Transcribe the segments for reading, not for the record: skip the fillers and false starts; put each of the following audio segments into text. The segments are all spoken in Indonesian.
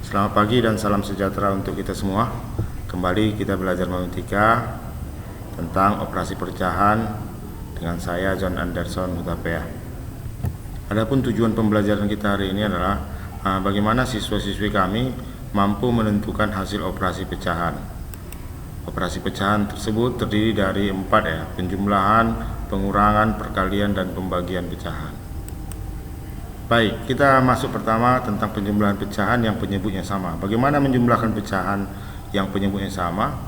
Selamat pagi dan salam sejahtera untuk kita semua. Kembali kita belajar matematika tentang operasi pecahan dengan saya John Anderson Hutapea. Adapun tujuan pembelajaran kita hari ini adalah bagaimana siswa-siswi kami mampu menentukan hasil operasi pecahan. Operasi pecahan tersebut terdiri dari 4 penjumlahan, pengurangan, perkalian, dan pembagian pecahan. Baik, kita masuk pertama tentang penjumlahan pecahan yang penyebutnya sama. Bagaimana menjumlahkan pecahan yang penyebutnya sama?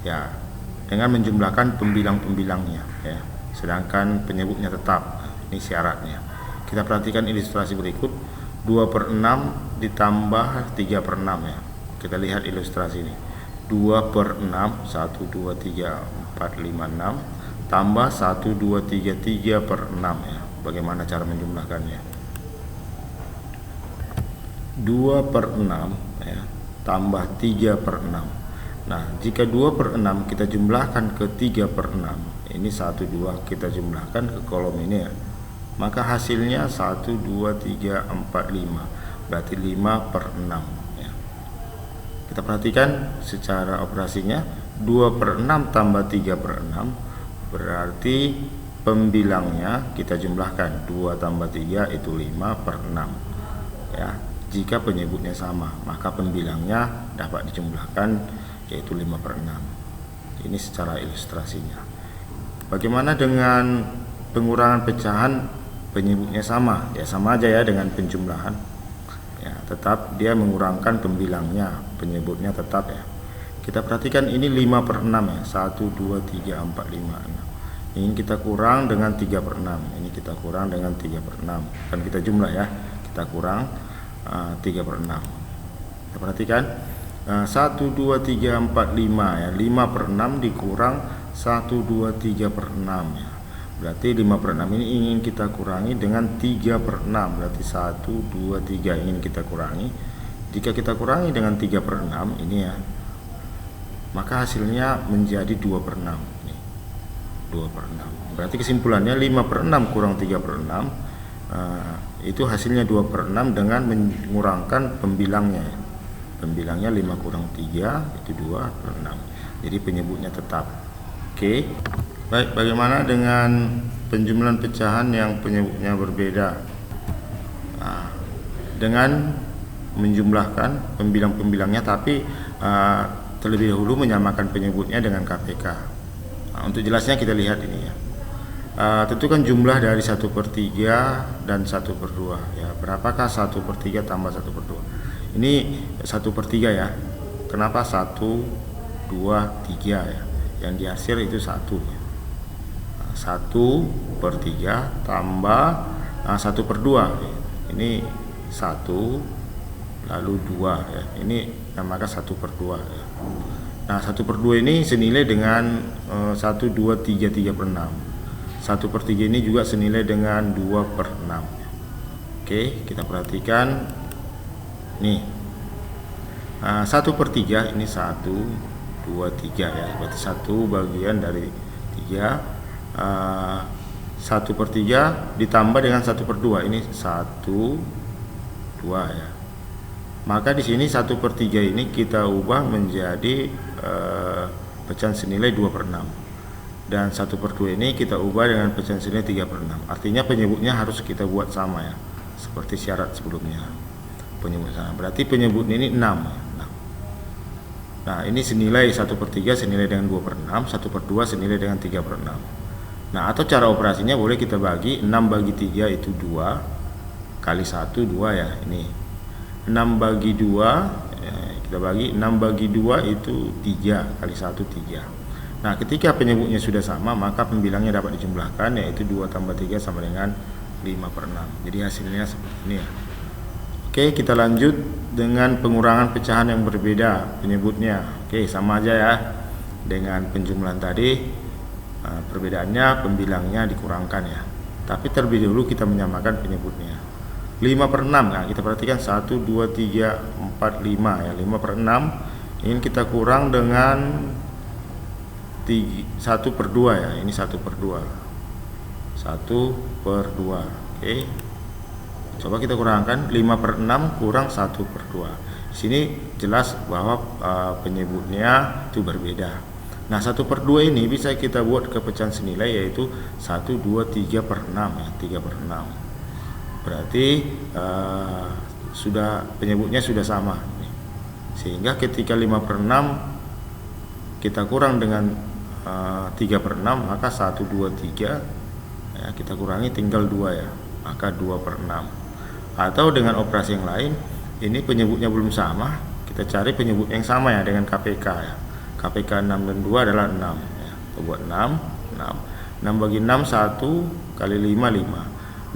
Ya, dengan menjumlahkan pembilang-pembilangnya ya. Sedangkan penyebutnya tetap. Ini syaratnya. Kita perhatikan ilustrasi berikut. 2/6 ditambah 3/6 ya. Kita lihat ilustrasi ini. 2/6 1 2 3 4 5 6 tambah 1 2 3 3/6 ya. Bagaimana cara menjumlahkannya? 2/6 ya, tambah 3/6. Nah, jika 2/6 kita jumlahkan ke 3/6, ini 1 2 kita jumlahkan ke kolom ini ya, maka hasilnya 1 2 3 4 5, berarti 5/6 ya. Kita perhatikan secara operasinya. 2/6 tambah 3/6 berarti pembilangnya kita jumlahkan. 2 tambah 3 itu 5/6 ya. Jika penyebutnya sama, maka pembilangnya dapat dijumlahkan, yaitu 5/6. Ini secara ilustrasinya. Bagaimana dengan pengurangan pecahan penyebutnya sama? Ya sama aja ya dengan penjumlahan. Ya, tetap dia mengurangkan pembilangnya, penyebutnya tetap ya. Kita perhatikan ini 5/6 ya. 1 2 3 4 5 6. Ini kita kurang dengan 3/6. Ini kita kurang dengan 3/6. Kan kita jumlah ya. Kita kurang 3/6. Kita perhatikan 1 2 3 4 5 ya. 5/6 dikurang 1 2 3/6 ya. Berarti 5/6 ini ingin kita kurangi dengan 3/6. Berarti 1 2 3 ingin kita kurangi. Jika kita kurangi dengan 3/6 ini ya, maka hasilnya menjadi 2/6 nih. 2/6. Berarti kesimpulannya 5/6 kurang 3/6 itu hasilnya 2/6 dengan mengurangkan pembilangnya. Pembilangnya 5 kurang 3 itu 2/6. Jadi penyebutnya tetap. Oke. Baik, bagaimana dengan penjumlahan pecahan yang penyebutnya berbeda? Dengan menjumlahkan pembilang-pembilangnya, tapi terlebih dahulu menyamakan penyebutnya dengan KPK. Untuk jelasnya kita lihat ini ya. Tentukan jumlah dari 1/3 dan 1/2 ya. Berapakah 1/3 tambah 1/2? Ini 1/3 ya. Kenapa 1 2 3 ya? Yang dihasil itu 1 ya. 1/3 tambah 1/2 ya. Ini 1 lalu 2 ya. Ini namakan 1/2 ya. Nah, 1/2 ini senilai dengan 1 2 3 3/6. 1/3 ini juga senilai dengan 2/6. Oke, kita perhatikan nih. 1/3 ini 1 2 3 ya. Berarti 1 bagian dari 3. 1/3 ditambah dengan 1/2 ini 1 2 ya. Maka di sini 1/3 ini kita ubah menjadi pecahan senilai 2/6. Dan 1/2 ini kita ubah dengan pecahan senilai 3/6. Artinya penyebutnya harus kita buat sama ya, seperti syarat sebelumnya. Penyebut sama. Berarti penyebutnya ini 6 ya. Nah, ini senilai 1/3 senilai dengan 2/6, 1/2 senilai dengan 3/6. Nah, atau cara operasinya boleh kita bagi 6 bagi 3 itu 2 kali 1 2 ya. Ini 6 bagi 2 ya, kita bagi 6 bagi 2 itu 3 kali 1 3. Nah, ketika penyebutnya sudah sama, maka pembilangnya dapat dijumlahkan, yaitu 2 tambah 3 sama dengan 5/6. Jadi hasilnya seperti ini ya. Oke, kita lanjut dengan pengurangan pecahan yang berbeda penyebutnya. Oke, sama aja ya dengan penjumlahan tadi. Perbedaannya pembilangnya dikurangkan ya. Tapi terlebih dahulu kita menyamakan penyebutnya. 5/6. Nah, kita perhatikan 1 2 3 4 5 ya. 5/6 ingin kita kurang dengan 1/2 ya. Ini 1/2. 1/2. Oke. Coba kita kurangkan 5/6 kurang 1/2. Di sini jelas bahwa penyebutnya itu berbeda. Nah, 1/2 ini bisa kita buat ke pecahan senilai, yaitu 1, 2, 3 per 6 ya, 3 per 6. Berarti penyebutnya sudah sama. Sehingga ketika 5 per 6 kita kurang dengan 3 per 6, maka 1, 2, 3 ya, kita kurangi tinggal 2 ya, maka 2 per 6. Atau dengan operasi yang lain, ini penyebutnya belum sama, kita cari penyebut yang sama ya dengan KPK ya. KPK 6 dan 2 adalah 6 ya. Kita buat 6 bagi 6 1 kali 5 5,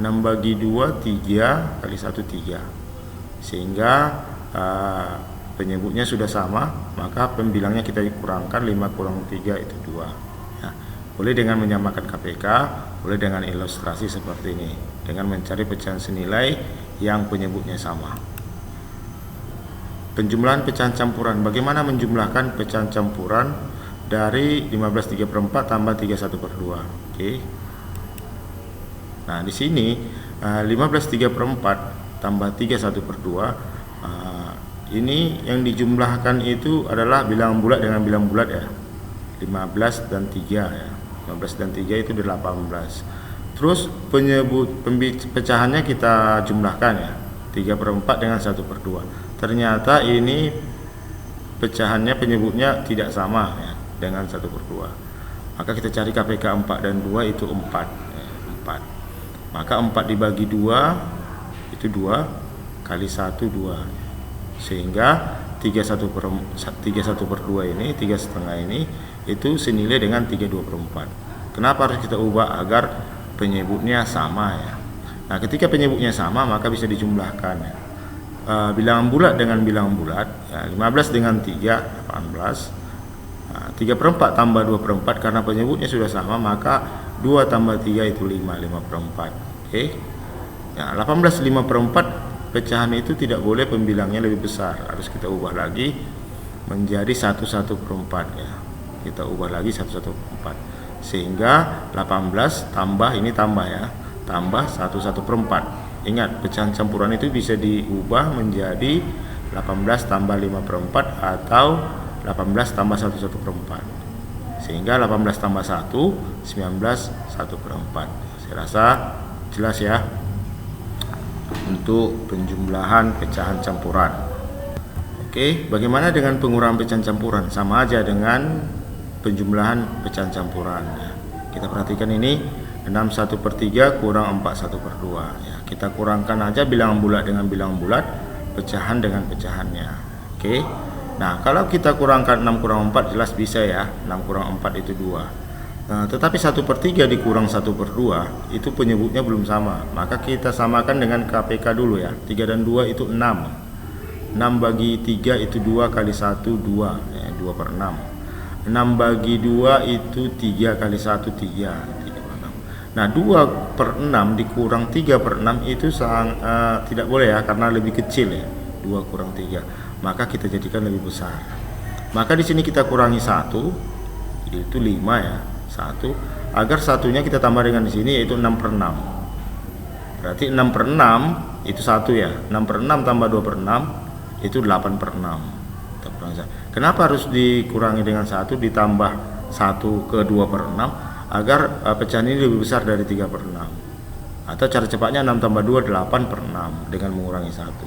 6 bagi 2 3 kali 1 3. Sehingga penyebutnya sudah sama, maka pembilangnya kita kurangkan, 5 kurang 3 itu 2 ya. Boleh dengan menyamakan KPK, boleh dengan ilustrasi seperti ini, dengan mencari pecahan senilai yang penyebutnya sama. Penjumlahan pecahan campuran. Bagaimana menjumlahkan pecahan campuran dari 15 3/4 tambah 3 1/2? Oke. Nah, di sini 15 3/4 tambah 3 1/2, ini yang dijumlahkan itu adalah bilangan bulat dengan bilangan bulat ya. 15 dan 3 ya. 15 dan 3 itu 18. Terus pecahannya kita jumlahkan ya. 3/4 dengan 1/2. Ternyata ini pecahannya penyebutnya tidak sama ya, dengan 1/2. Maka kita cari KPK 4 dan 2 itu 4 ya, 4. Maka 4 dibagi 2 itu 2 kali 1 2. Sehingga 3/2 ini, 3,5 ini itu senilai dengan 3/2/4. Kenapa harus kita ubah? Agar penyebutnya sama ya. Nah, ketika penyebutnya sama, maka bisa dijumlahkan ya. Bilangan bulat dengan bilangan bulat ya, 15 dengan 3 18. 3/4 tambah 2/4, karena penyebutnya sudah sama, maka 2 tambah 3 itu 5 5/4. Oke ya. 18 5/4 pecahan itu tidak boleh pembilangnya lebih besar, harus kita ubah lagi menjadi 1 1/4 ya. Kita ubah lagi 1 1/4, sehingga 18 tambah ini tambah ya, tambah 1 1/4. Ingat, pecahan campuran itu bisa diubah menjadi 18 tambah 5/4 atau 18 tambah 1 1/4. Sehingga 18 tambah 1 19 1/4. Saya rasa jelas ya untuk penjumlahan pecahan campuran. Oke, bagaimana dengan pengurangan pecahan campuran? Sama aja dengan penjumlahan pecahan campuran ya. Kita perhatikan ini 6 1/3 kurang 4 1/2 ya. Kita kurangkan aja bilangan bulat dengan bilangan bulat, pecahan dengan pecahannya. Oke. Nah, kalau kita kurangkan 6 kurang 4 jelas bisa ya. 6 kurang 4 itu 2. Nah, tetapi 1/3 dikurang 1/2 itu penyebutnya belum sama. Maka kita samakan dengan KPK dulu ya. 3 dan 2 itu 6. 6 bagi 3 itu 2 kali 1 2 ya, 2/6. 6 bagi 2 itu 3 kali 1 3. Nah, 2/6 dikurang 3/6 itu tidak boleh ya, karena lebih kecil ya. 2 kurang 3, maka kita jadikan lebih besar. Maka di sini kita kurangi 1, itu 5 ya, 1, agar satunya kita tambah dengan di sini, yaitu 6/6. Berarti 6/6 itu 1 ya. 6/6 tambah 2/6 itu 8/6. Kenapa harus dikurangi dengan 1 ditambah 1 ke 2/6? Agar pecahan ini lebih besar dari 3/6. Atau cara cepatnya 6 tambah 2 8/6 dengan mengurangi 1.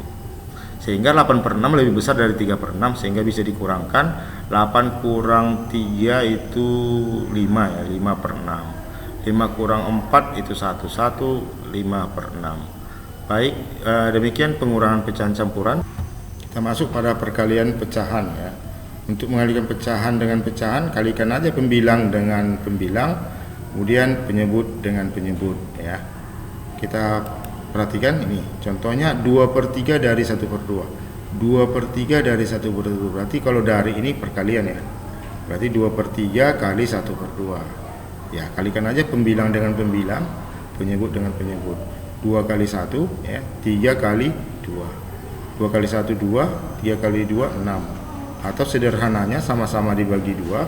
Sehingga 8/6 lebih besar dari 3/6, sehingga bisa dikurangkan. 8 kurang 3 itu 5 ya, 5/6. 5 kurang 4 itu 1 5/6. Baik, demikian pengurangan pecahan campuran. Kita masuk pada perkalian pecahan ya. Untuk mengalihkan pecahan dengan pecahan, kalikan aja pembilang dengan pembilang, kemudian penyebut dengan penyebut ya. Kita perhatikan ini, contohnya 2/3 dari 1/2. 2/3 dari 1/2, berarti kalau dari ini perkalian ya. Berarti 2/3 kali 1/2. Ya, kalikan aja pembilang dengan pembilang, penyebut dengan penyebut. 2 kali 1 ya, 3 kali 2. 2 kali 1 2, 3 kali 2 6. Atau sederhananya sama-sama dibagi 2,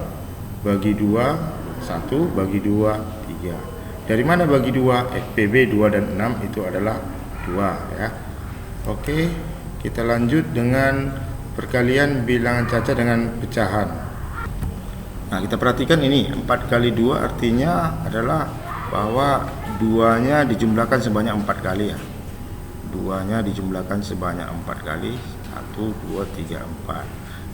bagi 2 1, bagi 2 3. Dari mana bagi 2? PB 2 dan 6 itu adalah 2 ya. Oke, kita lanjut dengan perkalian bilangan cacat dengan pecahan. Nah, kita perhatikan ini 4 kali 2 artinya adalah bahwa duanya dijumlahkan sebanyak 4 kali ya. Duanya dijumlahkan sebanyak 4 kali. 1, 2, 3, 4.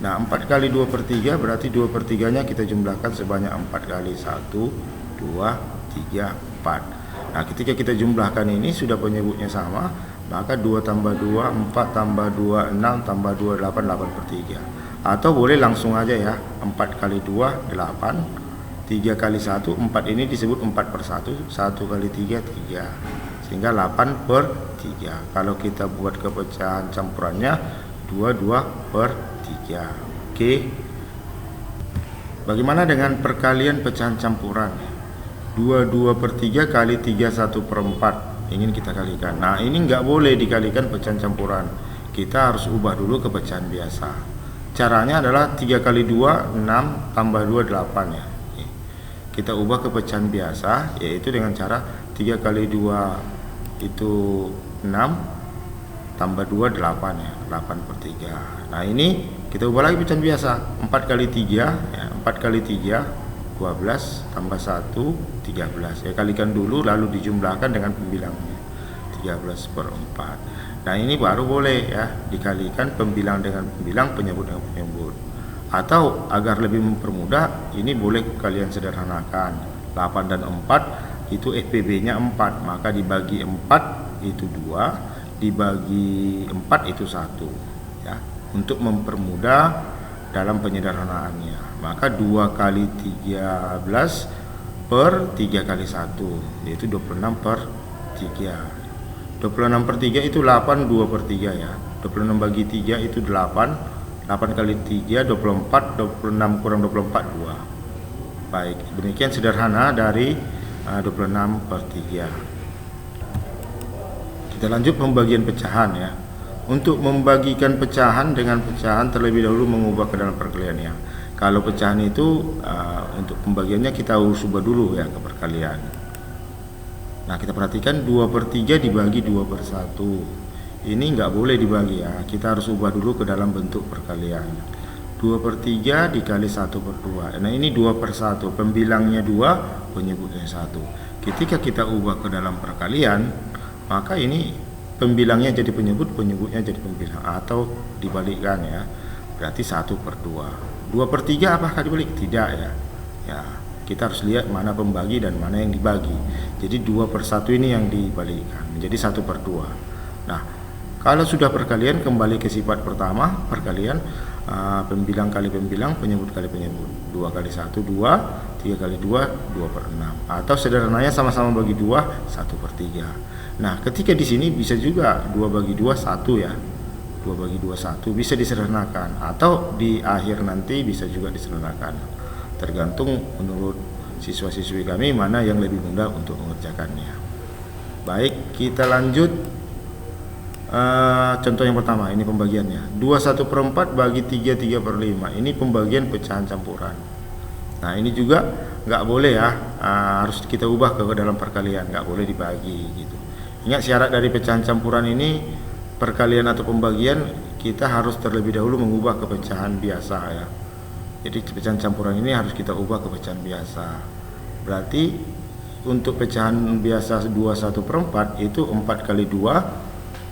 Nah, 4 kali 2 per 3 berarti 2 per 3 nya kita jumlahkan sebanyak 4 kali. 1, 2, 3, 4. Nah, ketika kita jumlahkan ini sudah penyebutnya sama, maka 2 tambah 2, 4 tambah 2, 6 tambah 2, 8, 8 per 3. Atau boleh langsung aja ya, 4 kali 2, 8, 3 kali 1, 4 ini disebut 4 per 1, 1 kali 3, 3. Sehingga 8 per 3. Kalau kita buat kepecahan campurannya, 2 per 3. Oke. Bagaimana dengan perkalian pecahan campuran? 2 per 3 kali 3 1 per 4 ingin kita kalikan. Nah, ini nggak boleh dikalikan pecahan campuran. Kita harus ubah dulu ke pecahan biasa. Caranya adalah 3 kali 2, 6 tambah 2, 8 ya. Kita ubah ke pecahan biasa, yaitu dengan cara 3 kali 2 itu 6 tambah 2, 8 ya. 8 per 3. Nah, ini kita ubah lagi pecahan biasa. 4 kali 3 ya, 4 kali 3 12 tambah 1 13 ya, kalikan dulu lalu dijumlahkan dengan pembilangnya 13 per 4. Nah, ini baru boleh ya dikalikan pembilang dengan pembilang, penyebut dengan penyebut. Atau agar lebih mempermudah, ini boleh kalian sederhanakan. 8 dan 4 itu FPB nya 4, maka dibagi 4 itu 2, dibagi 4 itu 1 ya, untuk mempermudah dalam penyederhanaannya. Maka 2 kali 13 per 3 kali 1 yaitu 26 per 3. 26 per 3 itu 8, 2 per 3 ya. 26 bagi 3 itu 8. 8 kali 3 24, 26 kurang 24 2. Baik, demikian sederhana dari 26 per 3. Kita lanjut pembagian pecahan ya. Untuk membagikan pecahan dengan pecahan terlebih dahulu mengubah ke dalam perkaliannya. Kalau pecahan itu untuk pembagiannya kita harus ubah dulu ya ke perkalian. Nah, kita perhatikan 2 per 3 dibagi 2 per 1. Ini nggak boleh dibagi ya. Kita harus ubah dulu ke dalam bentuk perkalian. 2 per 3 dikali 1 per 2. Nah, ini 2 per 1. Pembilangnya 2, penyebutnya 1. Ketika kita ubah ke dalam perkalian, maka ini pembilangnya jadi penyebut, penyebutnya jadi pembilang. Atau dibalikkan ya. Berarti 1 per 2. 2 per 3 apakah dibalik? Tidak ya. Ya, kita harus lihat mana pembagi dan mana yang dibagi. Jadi 2 per 1 ini yang dibalikkan menjadi 1 per 2. Nah, kalau sudah perkalian kembali ke sifat pertama, perkalian pembilang kali pembilang, penyebut kali penyebut. 2 kali 1 2, 3 kali 2 2 per 6. Atau sederhananya sama-sama bagi 2 1 per 3. Nah, ketika di sini bisa juga 2 bagi 2 1 ya. 2 bagi 2 1 bisa disederhanakan, atau di akhir nanti bisa juga disederhanakan. Tergantung menurut siswa-siswi kami mana yang lebih mudah untuk mengerjakannya. Baik, kita lanjut contoh yang pertama. Ini pembagiannya 2 1 per 4 bagi 3 3 per 5. Ini pembagian pecahan campuran. Nah, ini juga nggak boleh ya, harus kita ubah ke dalam perkalian, nggak boleh dibagi gitu. Ingat, syarat dari pecahan campuran ini, perkalian atau pembagian, kita harus terlebih dahulu mengubah ke pecahan biasa ya. Jadi pecahan campuran ini harus kita ubah ke pecahan biasa. Berarti untuk pecahan biasa 2 1 per 4 itu 4 kali 2.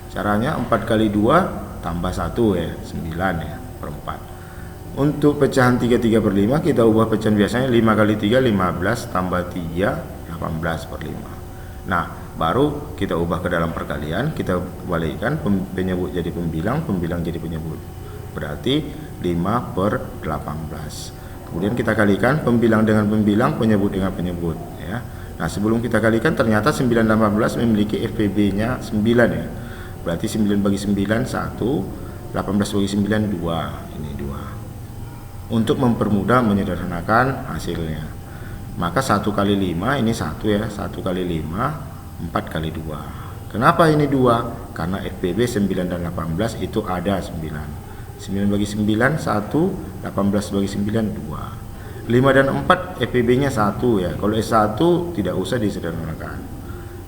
Caranya 4 kali 2 tambah 1 ya, 9 ya per 4. Untuk pecahan 3 3 per 5 kita ubah pecahan biasanya 5 kali 3 15 tambah 3 18 per 5. Nah, baru kita ubah ke dalam perkalian, kita balikkan penyebut jadi pembilang, pembilang jadi penyebut. Berarti 5 per 18. Kemudian kita kalikan pembilang dengan pembilang, penyebut dengan penyebut ya. Nah, sebelum kita kalikan ternyata 9 dan 18 memiliki FPB-nya 9 ya. Berarti 9 bagi 9 1, 18 bagi 9 2. Ini 2. Untuk mempermudah menyederhanakan hasilnya. Maka 1 kali 5 ini 1 ya. 1 kali 5 4 kali 2. Kenapa ini 2? Karena FPB 9 dan 18 itu ada 9. 9 bagi 9 1, 18 bagi 9 2. 5 dan 4 FPB nya 1 ya. Kalau S1 tidak usah disederhanakan.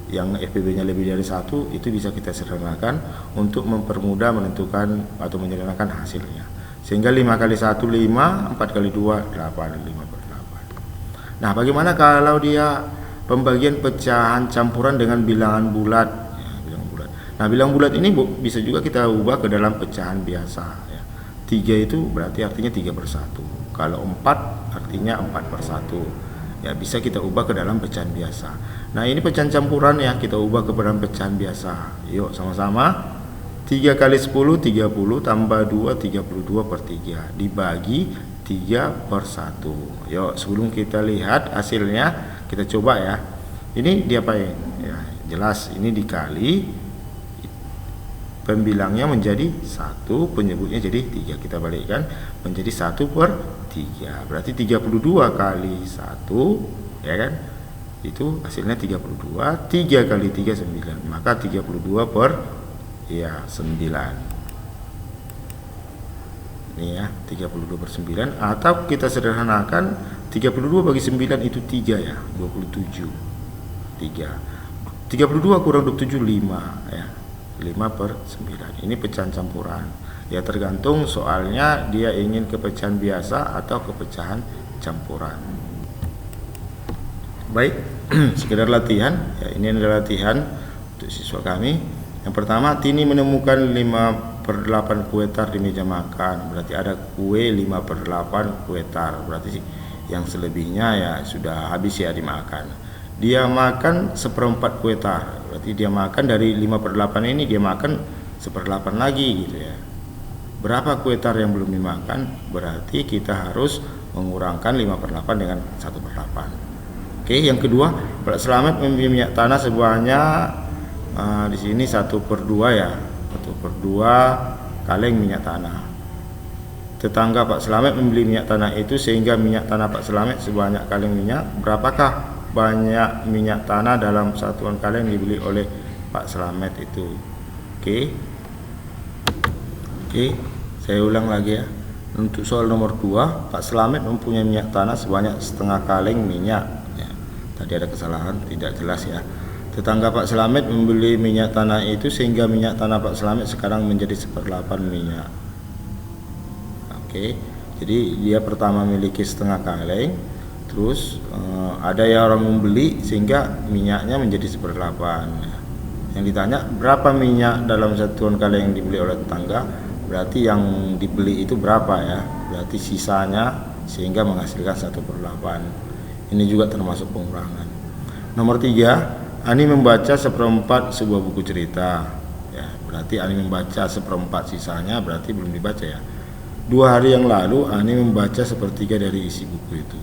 yang FPB-nya lebih dari 1, itu bisa kita sederhanakan untuk mempermudah menentukan atau menyederhanakan hasilnya. Sehingga 5 kali 1 5, 4 kali 2 8, 5/8. Nah, bagaimana kalau dia pembagian pecahan campuran dengan bilangan bulat? Ya, bilangan bulat. Nah, bilangan bulat ini bisa juga kita ubah ke dalam pecahan biasa. Ya. 3 itu berarti artinya 3/1. Kalau 4 artinya 4/1. Ya, bisa kita ubah ke dalam pecahan biasa. Nah, ini pecahan campuran ya, kita ubah ke dalam pecahan biasa. Yuk sama-sama. 3 kali 10 30 tambah 2 32/3 dibagi 3/1. Yuk, sebelum kita lihat hasilnya, kita coba ya. Ini diapain? Ya, jelas ini dikali, pembilangnya menjadi 1, penyebutnya jadi 3. Kita balikkan menjadi 1/3. Berarti 32 kali 1, ya kan? Itu hasilnya 32. 3 kali 3 9. Maka 32/9. Ini ya, 32/9, atau kita sederhanakan 32 bagi 9 itu 3 ya, 27. 32 kurang 27 5 ya. 5/9. Ini pecahan campuran. Ya, tergantung soalnya dia ingin ke pecahan biasa atau ke pecahan campuran. Baik, sekedar latihan ya, ini adalah latihan untuk siswa kami. Yang pertama, Tini menemukan 5/8 kue tar di meja makan. Berarti ada kue 5/8 kue tar. Berarti yang selebihnya ya sudah habis ya dimakan. Dia makan 1/4 kue tar. Berarti dia makan dari 5/8 ini, dia makan 1/8 lagi gitu ya. Berapa kue tar yang belum dimakan? Berarti kita harus mengurangkan 5/8 dengan 1/8. Oke, yang kedua, Pak Slamet membeli minyak tanah sebanyak di sini 1/2 ya, 1/2 kaleng minyak tanah. Tetangga Pak Slamet membeli minyak tanah itu sehingga minyak tanah Pak Slamet sebanyak kaleng minyak. Berapakah banyak minyak tanah dalam satuan kaleng dibeli oleh Pak Slamet itu? Oke, saya ulang lagi ya. Untuk soal nomor 2, Pak Slamet mempunyai minyak tanah sebanyak setengah kaleng minyak ya. Tadi ada kesalahan, tidak jelas ya. Tetangga Pak Slamet membeli minyak tanah itu sehingga minyak tanah Pak Slamet sekarang menjadi 1/8 minyak. Oke, jadi dia pertama memiliki setengah kaleng, terus ada yang orang membeli sehingga minyaknya menjadi 1/8. Yang ditanya berapa minyak dalam satuan kaleng yang dibeli oleh tetangga, berarti yang dibeli itu berapa ya, berarti sisanya sehingga menghasilkan 1/8. Ini juga termasuk pengurangan. Nomor 3, Ani membaca 1/4 sebuah buku cerita ya, berarti Ani membaca 1/4, sisanya berarti belum dibaca ya. 2 hari yang lalu Ani membaca 1/3 dari isi buku itu.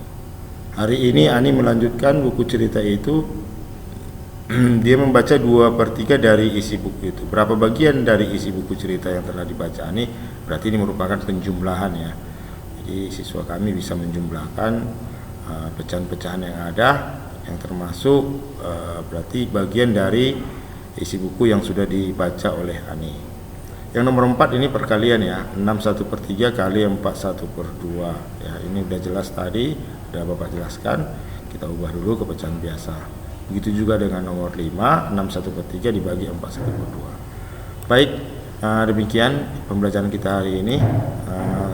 Hari ini Ani melanjutkan buku cerita itu. Dia membaca 2/3 dari isi buku itu. Berapa bagian dari isi buku cerita yang telah dibaca Ani? Berarti ini merupakan penjumlahan ya. Jadi siswa kami bisa menjumlahkan pecahan-pecahan yang ada, yang termasuk berarti bagian dari isi buku yang sudah dibaca oleh Ani. Yang nomor 4 ini perkalian ya, 6 1/3 kali 4 1/2 ya. Ini udah jelas tadi, udah Bapak jelaskan. Kita ubah dulu ke pecahan biasa. Begitu juga dengan nomor 5, 6 1/3 dibagi 4 1/2. Baik, demikian pembelajaran kita hari ini.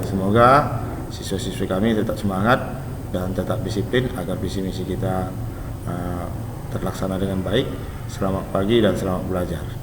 Semoga siswa-siswi kami tetap semangat dan tetap disiplin agar visi misi kita terlaksana dengan baik. Selamat pagi dan selamat belajar.